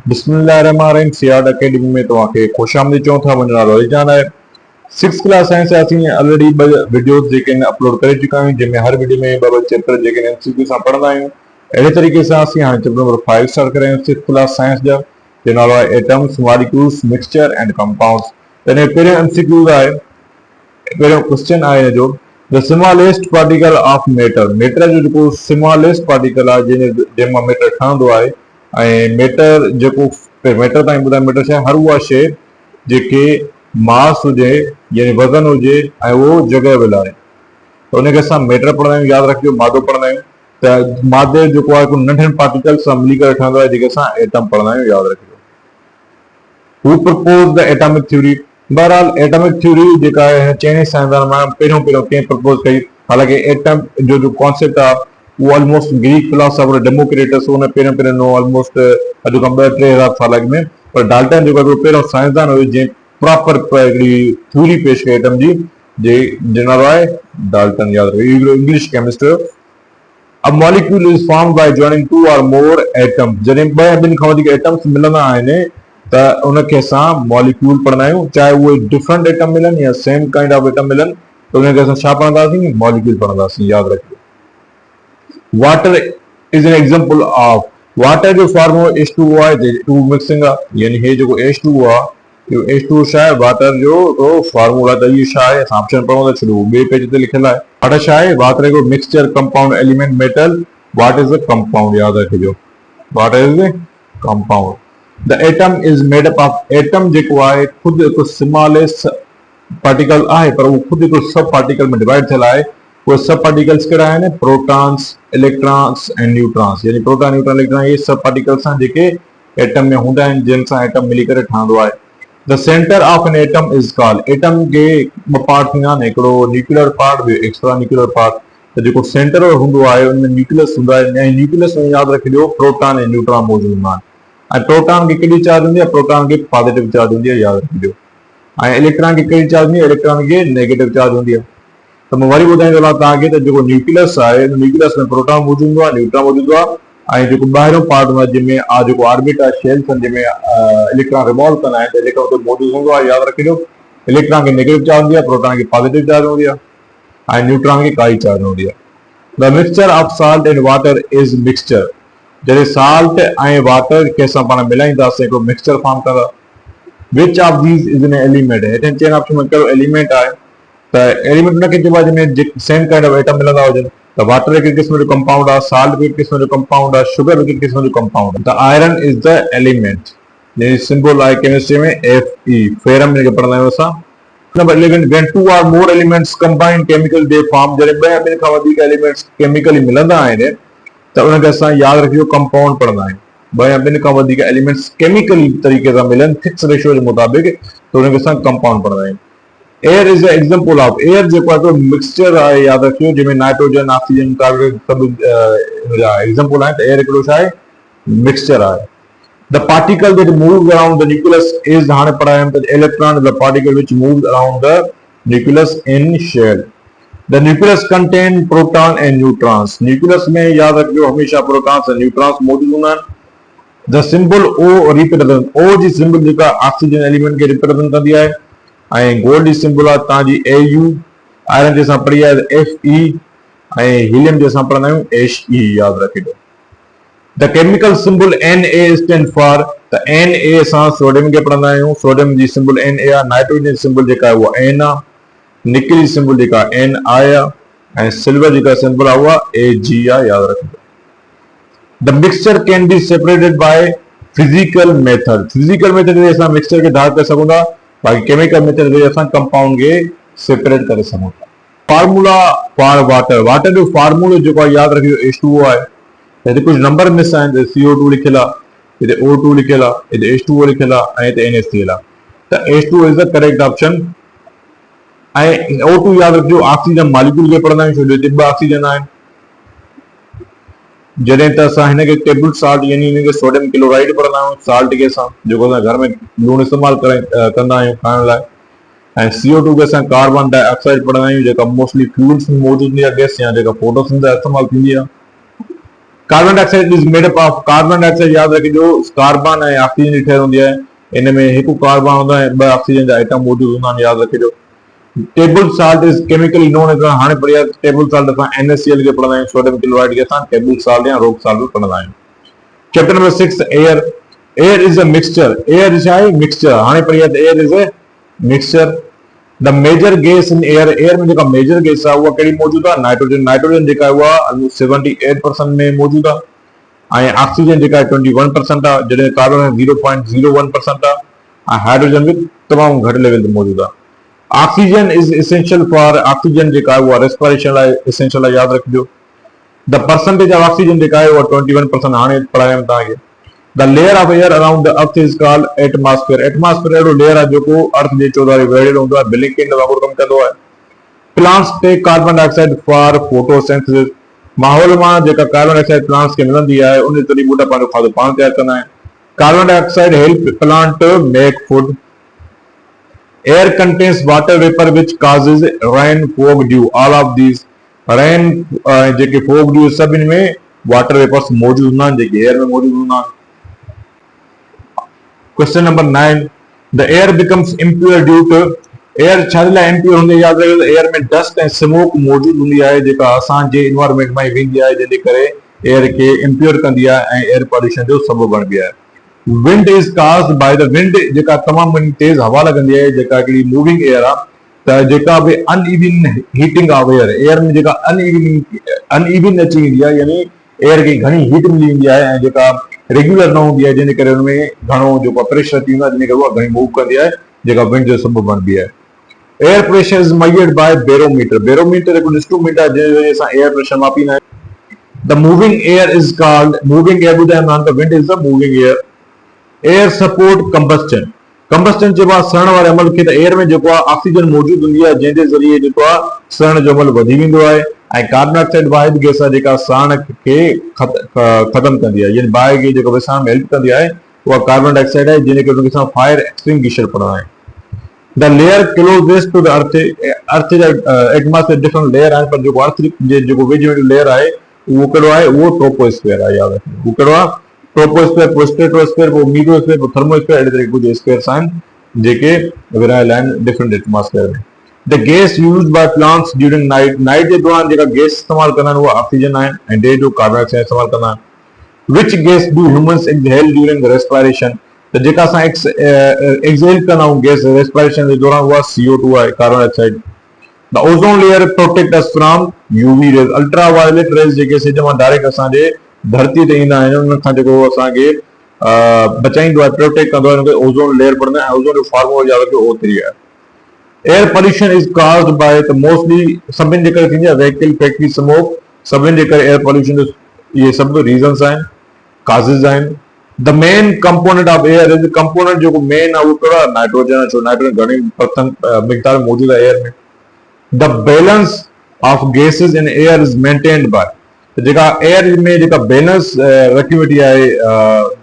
बिस्मिल्लाहिर्रहमानिर्रहीम सियाद अकेडमी में तव्हांखे खुश आमदीद चऊं था। मुंहिंजो नालो रिजान आहे। 6th क्लास साइंस जा असीं ऑलरेडी वीडियोस जेके अपलोड करे चुका आहियूं, जंहिंमें हर वीडियो में ॿ चैप्टर जेके एमसीक्यू सां पढ़ंदा आहियूं। अहिड़े तरीक़े सां असीं हाणे चैप्टर नंबर 5 स्टार्ट करे आहियूं 6th क्लास साइंस जा, जो नालो आहे atoms, molecules, mixture and compounds. त हिन पहिरियों एमसीक्यू आहे, पहिरियों क्वेश्चन आहे हिन जो, the smallest particle of matter. Matter जो जेको स्मॉलेस्ट पार्टिकल आहे जंहिं मां मैटर ठहंदो आहे, ऐं मैटर जेको मैटर ताईं ॿुधाए, मैटर छा आहे? हर उहा शइ जेके मास हुजे यानी वज़न हुजे ऐं उहो जॻह विलाए, त उनखे असां मैटर पढ़ंदा आहियूं। यादि रखिजो, मादो पढ़ंदा आहियूं। त मादे जेको आहे नंढनि पार्टिकल सां मिली करे ठहंदो आहे, जेके असां एटम पढ़ंदा आहियूं। यादि रखिजो। हू प्रपोज द एटॉमिक थ्योरी। बहरहाल एटॉमिक थ्योरी जेका आहे चाइनीज़ साइंसदान मां पहिरियों कंहिं प्रपोज कई। हालांकि एटम जो कॉन्सेप्ट आहे वो ऑलमोस्ट ग्रीक फिलोसोफर डेमोक्रिटस उन पहिरियों ॾिनो, ऑलमोस्ट अॼु खां 2-3 हज़ार साल अॻु में। पर डाल्टन जेको आहे पहिरियों साइंसदान हुयो जंहिं प्रॉपर हिकिड़ी थ्योरी पेश कई एटम जी, जंहिंजो नालो आहे डाल्टन। यादि रखियो, इंग्लिश केमिस्ट हुयो। A molecule is formed by joining 2 or more atoms। जॾहिं ॿिनि खां वधीक एटम्स मिलंदा आहिनि त उनखे असां मॉलिक्यूल पढ़ंदा आहियूं। चाहे उहे डिफरेंट एटम मिलनि या सेम काइंड ऑफ एटम मिलनि, त उनखे असां छा पढ़ंदासीं? मॉलिक्यूल पढ़ंदासीं। यादि रखियो। Water is an example of. Water जो फॉर्मूलो H2O आहे, 2 मिक्सिंग आहे, यानी हे जेको H2O आहे, इहो H2O छा आहे? वाटर जो फॉर्मूला। त इहो छा आहे? असां ऑप्शन पढ़ूं त छॾियो, ॿिए पेज ते लिखियलु आहे। वाटर छा आहे? वाटर हिकिड़ो mixture, compound, element, metal. What is a compound? यादि रखिजो, what is a compound. The atom is made up of. Atom जेको आहे खुदि हिकु स्मॉलेस्ट पार्टिकल आहे, पर उहो खुदि हिकु सब पार्टिकल में डिवाइड थियल आहे। उहे सब पार्टिकल्स कहिड़ा आहिनि? Protons, electrons and neutrons. यानी प्रोटॉन, न्यूट्रॉन, इलेक्ट्रॉन, इहे सब पार्टिकल्स आहिनि जेके एटम में हूंदा आहिनि, जिन सां एटम मिली करे ठहंदो आहे। The centre of an atom is called. Atom के ॿ पार्ट थींदा आहिनि, हिकिड़ो न्यूक्लियर पार्ट, ॿियो एक्स्ट्रा न्यूक्लियर पार्ट। त जेको सेंटर हूंदो आहे उनमें न्यूक्लियस हूंदो आहे, ऐं न्यूक्लियस में यादि रखिजो प्रोटॉन ऐं न्यूट्रॉन मौजूदु हूंदा आहिनि। ऐं प्रोटॉन खे केॾी चार्ज हूंदी आहे? प्रोटॉन खे पॉजिटिव चार्ज हूंदी आहे। यादि रखिजो। ऐं इलेक्ट्रॉन खे कहिड़ी चार्ज हूंदी आहे? इलेक्ट्रॉन खे नेगेटिव चार्ज हूंदी आहे। त मां वरी ॿुधाईंदो रहयां तव्हांखे त जेको न्यूक्लियस आहे, न्यूक्लियस में प्रोटॉन मौजूदु हूंदो आहे, न्यूट्रॉन मौजूदु आहे, ऐं जेको ॿाहिरों पार्ट हूंदो आहे जंहिंमें जेको ऑर्बिट आहे, शेल्स आहिनि जंहिंमें इलेक्ट्रॉन रिवॉल्व कंदा आहिनि, त इलेक्ट्रॉन उते मौजूदु हूंदो आहे। यादि रखिजो, इलेक्ट्रॉन खे नेगेटिव चार्ज हूंदी आहे, प्रोटॉन खे पॉजिटिव चार्ज हूंदी आहे, ऐं न्यूट्रॉन खे काई चार्ज हूंदी आहे। The mixture of salt and water is mixture. जॾहिं साल्ट ऐं वाटर खे असां पाण मिलाईंदासीं, हिकिड़ो मिक्सचर फॉर्म कंदा। Which of these is an element. हेठि चइनि ऑप्शन में कहिड़ो एलिमेंट आहे? त एलिमेंट उनखे चइबो आहे जंहिंमें सेम काइंड ऑफ एटम मिलंदा हुजनि। त वाटर हिकु क़िस्म जो कंपाउंड आहे, साल्ट भी हिकु क़िस्म जो कंपाउंड आहे, शुगर हिकु क़िस्म जो कंपाउंड आहे। त आयरन इज द एलिमेंट, जंहिं सिंबल आहे केमिस्ट्री में Fe, फेरम हिनखे पढ़ंदा आहियूं असां। Number 11, when 2 or more elements combine chemical they form। जॾहिं ॿिनि खां वधीक एलिमेंट्स केमिकली मिलंदा आहिनि त उनखे असां यादि रखिजो कंपाउंड पढ़ंदा आहियूं। ॿिनि खां वधीक एलिमेंट्स केमिकली तरीक़े सां मिलनि फिक्स रेशियो जे मुताबिक़, त उनखे असां कंपाउंड पढ़ंदा आहियूं। Air is an example of. Air जेको आहे मिक्सचर आहे, यादि रखियो, जंहिंमें नाइट्रोजन, ऑक्सीजन, कार्बन सभु एग्जांपल आहिनि। त एयर हिकिड़ो छा आहे? मिक्सचर आहे। The particle that moves around the nucleus is, हाणे पढ़ायमि त electron is the particle which moves around the nucleus in shell। The nucleus contain proton and neutrons। nucleus में यादि रखियो हमेशा प्रोटॉन्स ऐं न्यूट्रॉन्स मौजूदु हूंदा आहिनि। The symbol O represent। O ji symbol जेका ऑक्सीजन एलिमेंट खे रिप्रेजेंट कंदी आहे, ऐं गोल्ड जी सिंबल आहे तव्हांजी Au। आयरन जे असां पढ़ी आहे Fe, ऐं हीलियम जे असां पढ़ंदा आहियूं He। यादि रखिजो। The chemical symbol Na stand for। त Na असां सोडियम खे पढ़ंदा आहियूं। सोडियम जी सिंबल Na आहे। नाइट्रोजन जी सिंबल जेका आहे उहा N आहे। निकिल जी सिंबल जेका Ni आहे, ऐं सिल्वर जेका सिंबल आहे उहा Ag आहे। यादि रखिजो। The mixture can be separated by physical method। Physical method जे असां मिक्सचर खे धार करे सघूं था, बाक़ी केमिकल मेथड जे असां कंपाउंड खे सेपरेट करे सघूं था। Formula for water. वाटर जो फार्मूलो जेको आहे यादि रखिजो H2O आहे। हिते कुझु नंबर मिस आहिनि। CO2 लिखियलु आहे, हिते O2 लिखियलु आहे, हिते H2O लिखियलु आहे, ऐं हिते NaCl आहे। त H2O is the correct option. ऐं O2 यादि रखिजो ऑक्सीजन मॉलिक्यूल खे पढ़ंदा आहियूं, छो जो हिते 2 ऑक्सीजन आहिनि। जॾहिं त असां हिनखे टेबल साल्ट यानी हिनखे सोडियम क्लोराइड पढ़ंदा आहियूं, साल्ट खे असां जेको असां घर में लूणु इस्तेमालु कंदा आहियूं खाइण लाइ। ऐं CO2 खे असां कार्बन डाइऑक्साइड पढ़ंदा आहियूं, जेका मोस्टली फ्यूल्स में मौजूदु हूंदी आहे, गैस या जेका फोटोसिंथेसिस इस्तेमालु थींदी आहे। Carbon dioxide is made up of, carbon dioxide याद रखिजो कार्बन ऐं ऑक्सीजन जी ठहियल हूंदी आहे। इन में हिकु कार्बन हूंदो आहे, ॿ ऑक्सीजन जा आइटम मौजूद हूंदा आहिनि, याद रखिजो। Table salt is chemically known as, हाणे पढ़िया टेबल साल्ट असां NaCl खे पढ़ंदा आहियूं, सोडियम क्लोराइड खे असां टेबल साल्ट या रॉक साल्ट पढ़ंदा आहियूं। Chapter number 6 air, air is a mixture, air छा आहे मिक्सचर, हाणे पढ़िया त air is a mixture. The major gas in air, air में जेका मेजर गैस आहे उहा कहिड़ी मौजूद आहे, नाइट्रोजन, नाइट्रोजन जेका उहा 78% में मौजूद आहे, ऐं ऑक्सीजन जेका 21% आहे, जॾहिं कार्बन 0.01% आहे, ऐं हाइड्रोजन बि तमामु घटि लेवल ते मौजूद आहे। Oxygen is essential for, oxygen जेका आहे उहा रेस्पिरेशन लाइ एसेंशियल आहे, याद रखिजो। द परसेंटेज ऑफ ऑक्सीजन जेका आहे उहा 21%, हाणे पढ़ायमि तव्हांखे। The layer of air around the earth is called atmosphere, atmosphere अहिड़ो लेयर आहे जेको अर्थ जे चौधारी वेढ़ियल हूंदो आहे, ब्लैंकेट वांगुरु कमु कंदो आहे। Plants take carbon dioxide for photosynthesis, माहौल मां जेका कार्बन डाइऑक्साइड प्लांट्स खे मिलंदी आहे उन ज़रिए ॿूटा पंहिंजो खाधो पाण तयारु कंदा आहिनि। Carbon dioxide help plant make food. Air contains water vapour which causes rain, fog, due, all of these, rain JK fog, due सभिनि में वाटर वेपर्स मौजूद हूंदा आहिनि, जेके एयर में मौजूद हूंदा आहिनि। Question number 9, the air becomes impure due to, air छा लाइ इम्प्योर हूंदी, याद रखियो त एयर में डस्ट ऐं स्मोक मौजूद हूंदी आहे जेका असांजे इन्वायरमेंट मां वेंदी आहे, जंहिंजे करे एयर खे इम्प्योर कंदी आहे ऐं एयर पॉल्यूशन जो सबबु बणबी आहे। Wind is caused by the, wind जेका तमामु तेज हवा लॻंदी आहे, जेका हिकिड़ी मूविंग एयर आहे, त जेका बि uneven heating of air, air में जेका अनइवन अची वेंदी आहे, यानी एयर खे घणी हीट मिली वेंदी आहे ऐं जेका रेगुलर न हूंदी आहे, जंहिंजे करे हुनमें घणो जेको प्रेशर थी वेंदो आहे, जंहिंजे करे उहा घणी मूव कंदी आहे, जेका विंड जो सबबु बणबी आहे। Air pressure is measured by barometer, barometer हिकु इंस्ट्रूमेंट आहे जंहिं ज़रिए असां एयर प्रेशर मापींदा आहियूं। The moving air is called, moving air ॿुधायो मां, त wind is the moving air. Air support combustion, combustion चइबो आहे सड़ण वारे अमल खे, त एयर में जेको आहे ऑक्सीजन मौजूद हूंदी आहे, जंहिंजे ज़रिए जेको आहे सड़ण जो अमल वधी वेंदो आहे, ऐं कार्बन डाइऑक्साइड वाहिद गैस आहे जेका सड़ण खे ख़तमु कंदी आहे, यानी बाहि खे जेको विसाइण में हेल्प कंदी आहे, उहा कार्बन डाइऑक्साइड आहे, जंहिंजे करे असां फायर एक्सटिंग्विशर पढ़ंदा आहियूं। The layer closest to the earth, earth जा एटमॉस्फेयर डिफरेंट लेयर आहिनि, पर जेको अर्थ जे जेको वेझो वेझो लेयर आहे उहो कहिड़ो आहे, उहो ट्रोपोस्फेयर आहे, याद रखिजो। उहो कहिड़ो आहे, ट्रोपोस्फेयर, पोइ स्ट्रेटोस्फेयर, पोइ मीडियोस्फेयर, पोइ थर्मोस्फेयर, अहिड़े तरीक़े कुझु स्फेयर्स आहिनि जेके विरहायल आहिनि डिफरेंट एटमॉस्फेयर में। The gas used by plants during night, night जे दौरान जेका गैस इस्तेमालु कंदा आहिनि उहा ऑक्सीजन आहिनि, ऐं डे जो कार्बन डाइऑक्साइड इस्तेमालु कंदा आहिनि। Which gas do humans exhale during respiration, त जेका असां एक्सहेल कंदा आहियूं गैस रेस्पिरेशन जे दौरान उहा CO2 आहे, carbon dioxide. The ozone layer protect us from UV rays, ultraviolet rays जेके सिज मां डायरेक्ट असांजे धरती ते ईंदा आहिनि, उन खां जेको असांखे बचाईंदो आहे, प्रोटेक्ट कंदो आहे, उनखे ओज़ोन लेयर पढ़ंदा आहियूं। ओज़ोन जो फॉर्मूला याद रखियो, O3 आहे। Air pollution is caused by, त मोस्टली सभिनि जे करे थींदी आहे, व्हीकल, फैक्ट्री, स्मोक, सभिनि जे करे एयर पॉल्यूशन जो इहे सभु रीज़न्स आहिनि, काज़िस आहिनि। The main component of air is, component जेको मेन आहे उहो कहिड़ो आहे, नाइट्रोजन आहे, छो नाइट्रोजन घणी मिक़दार में मौजूद आहे एयर में। The balance of gases in air is maintained by, जेका एयर में जेका बैलेंस रखी वेठी आहे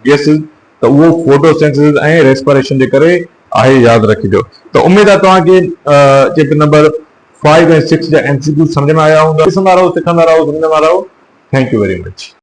गैसेस, त उहो फोटोसिंथेसिस ऐं रेस्पिरेशन जे करे आहे, याद रखिजो। त उमेद आहे तव्हांखे चैप्टर नंबर 5 ऐं 6 जा MCQ समझ में आया हूंदा। ॾिसंदा रहो, सिखंदा रहो, समझंदा रहो। Thank you very much.